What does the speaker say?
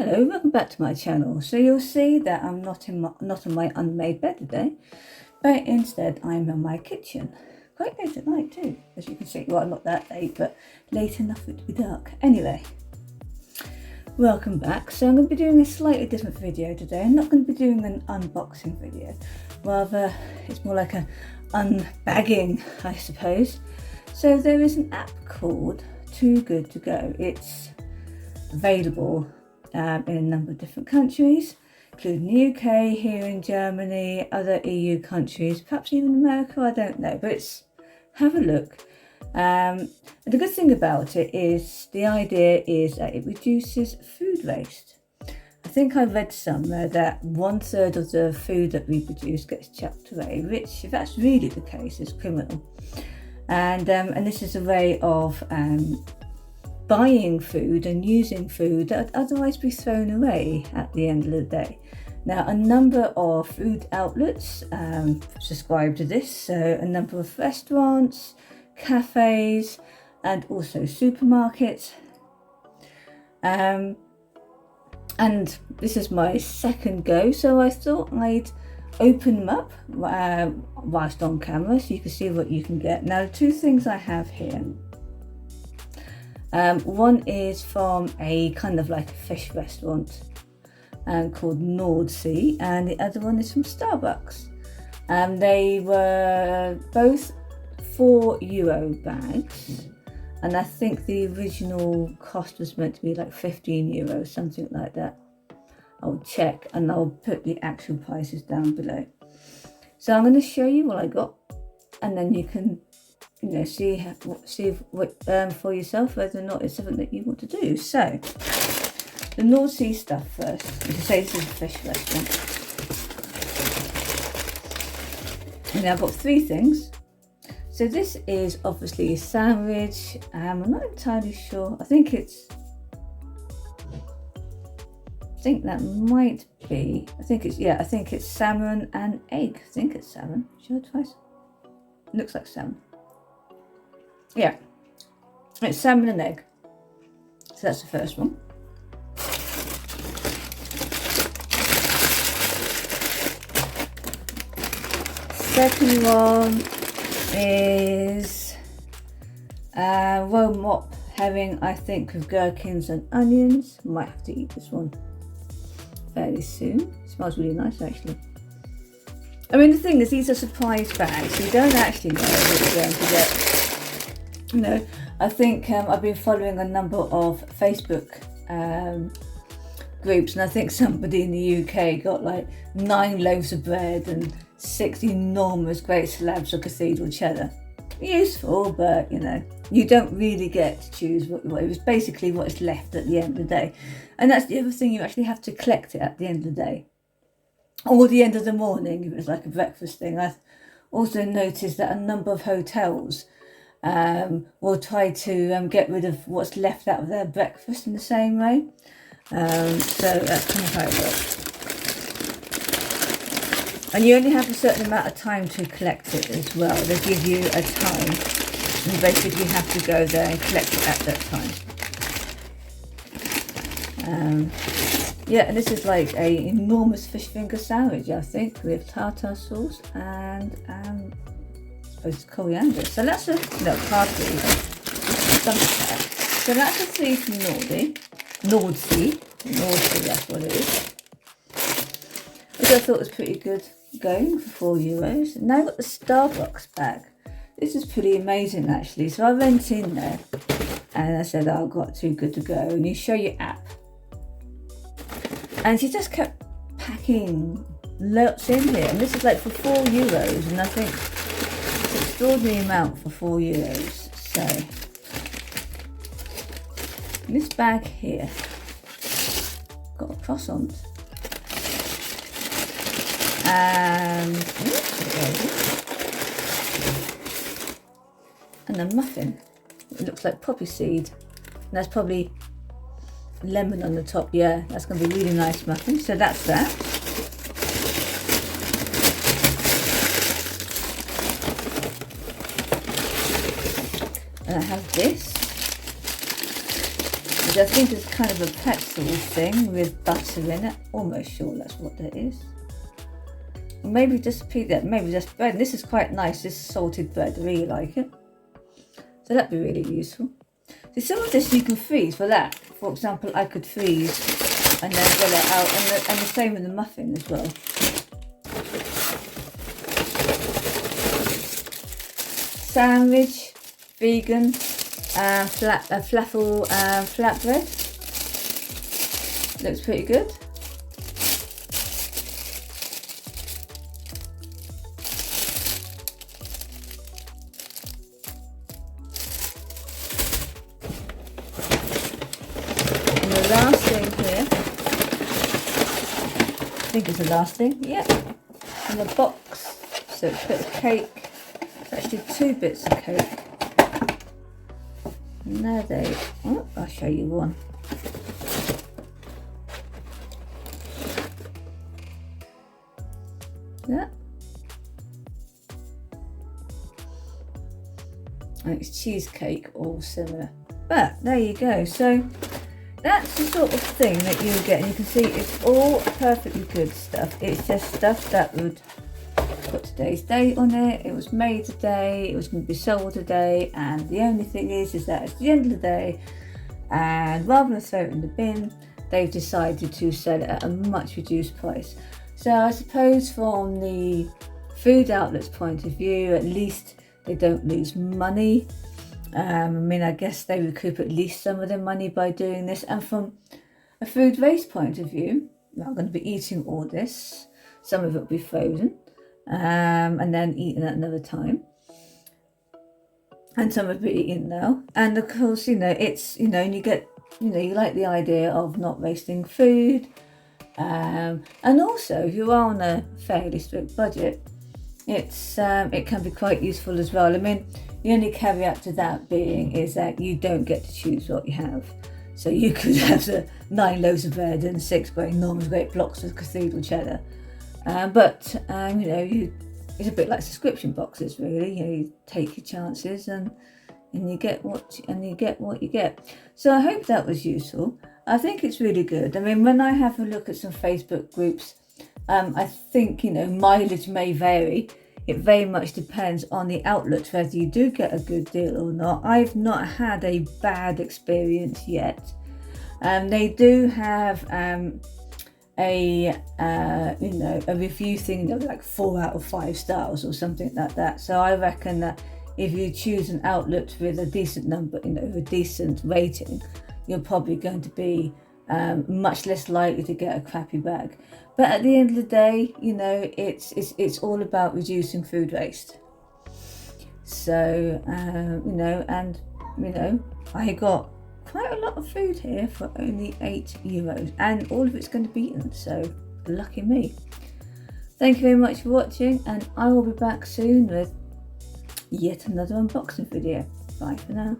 Hello, welcome back to my channel. So you'll see that I'm not on my unmade bed today, but instead I'm in my kitchen. Quite late at night too, as you can see. Well, not that late, but late enough for it to be dark. Anyway, welcome back. So I'm going to be doing a slightly different video today. I'm not going to be doing an unboxing video. Rather, it's more like an unbagging, I suppose. So there is an app called Too Good To Go. It's available in a number of different countries, including the UK, here in Germany, other EU countries, perhaps even America, I don't know, but have a look. And the good thing about it is the idea is that it reduces food waste. I think I read somewhere that 1/3 of the food that we produce gets chucked away, which, if that's really the case, is criminal. And this is a way of buying food and using food that would otherwise be thrown away at the end of the day. Now, a number of food outlets subscribe to this, so a number of restaurants, cafes, and also supermarkets. And this is my second go, so I thought I'd open them up whilst on camera so you can see what you can get. Now, the two things I have here. One is from a kind of like a fish restaurant called Nordsee, and the other one is from Starbucks. They were both €4 bags, and I think the original cost was meant to be like €15, something like that. I'll check and I'll put the actual prices down below. So I'm going to show you what I got, and then you can see what for yourself whether or not it's something that you want to do. So the North Sea stuff first. As I say, this is a fish restaurant. And I've got three things. So this is obviously a sandwich. I'm not entirely sure. I think that might be. I think it's salmon and egg. I think it's salmon. Should I try? Looks like salmon. Yeah, it's salmon and egg. So that's the first one. Second one is roe mop herring, I think, with gherkins and onions. Might have to eat this one fairly soon. It smells really nice, actually. I mean, the thing is, these are surprise bags, so you don't actually know what you're going to get. I think I've been following a number of Facebook groups, and I think somebody in the UK got like 9 loaves of bread and 6 enormous great slabs of cathedral cheddar. Useful, but you don't really get to choose what it was. Basically what is left at the end of the day. And that's the other thing, you actually have to collect it at the end of the day. Or the end of the morning, if it's like a breakfast thing. I've also noticed that a number of hotels will try to get rid of what's left out of their breakfast in the same way. So that's kind of how it works. And you only have a certain amount of time to collect it as well. They give you a time. And you basically have to go there and collect it at that time. Yeah, and this is like a enormous fish finger sandwich, I think, with tartar sauce and it's coriander. So that's parsley. So that's a 3 from Nordsee, that's what it is. Which I thought was pretty good going for €4. Now I've got the Starbucks bag. This is pretty amazing, actually. So I went in there and I said, I've got Too Good To Go, and you show your app. And she just kept packing lots in here, and this is like for €4, and I think extraordinary amount for €4. So this bag here got a croissant and a muffin. It looks like poppy seed, and that's probably lemon on the top. Yeah, that's going to be a really nice muffin. So that's that. And I have this. which I think is kind of a pretzel thing with butter in it. Almost sure that's what that is. Or maybe just pizza, maybe just bread. And this is quite nice, this salted bread, I really like it. So that'd be really useful. So some of this you can freeze for that. For example, I could freeze and then roll it out, and the same with the muffin as well. Sandwich, vegan, flatbread. Looks pretty good. And the last thing here, I think it's the last thing, yeah, in a box. So it's a bit of cake, it's actually 2 bits of cake. And there they, oh, I'll show you one. Yeah. And it's cheesecake, all similar. But there you go. So that's the sort of thing that you get, and you can see it's all perfectly good stuff. It's just stuff that would put today's date on it. It was made today. It was going to be sold today, and the only thing is that it's the end of the day, and rather than throw it in the bin, they've decided to sell it at a much reduced price. So I suppose from the food outlet's point of view, at least they don't lose money. I mean, I guess they recoup at least some of their money by doing this. And from a food waste point of view, I'm going to be eating all this. Some of it will be frozen and then eaten at another time. And some of it eaten now. And of course, it's, and you get, you like the idea of not wasting food. And also, if you are on a fairly strict budget, it can be quite useful as well. I mean, the only caveat to that being is that you don't get to choose what you have. So you could have the 9 loaves of bread and 6 enormous great blocks of cathedral cheddar. But it's a bit like subscription boxes, really. You take your chances and you get what you get. So I hope that was useful. I think it's really good. I mean, when I have a look at some Facebook groups, I think mileage may vary. It very much depends on the outlet whether you do get a good deal or not. I've not had a bad experience yet. They do have a review thing that was like 4 out of 5 stars or something like that. So I reckon that if you choose an outlet with a decent number, a decent rating, you're probably going to be much less likely to get a crappy bag. But at the end of the day, it's all about reducing food waste. So I got quite a lot of food here for only €8, and all of it's going to be eaten. So lucky me. Thank you very much for watching, and I will be back soon with yet another unboxing video. Bye for now.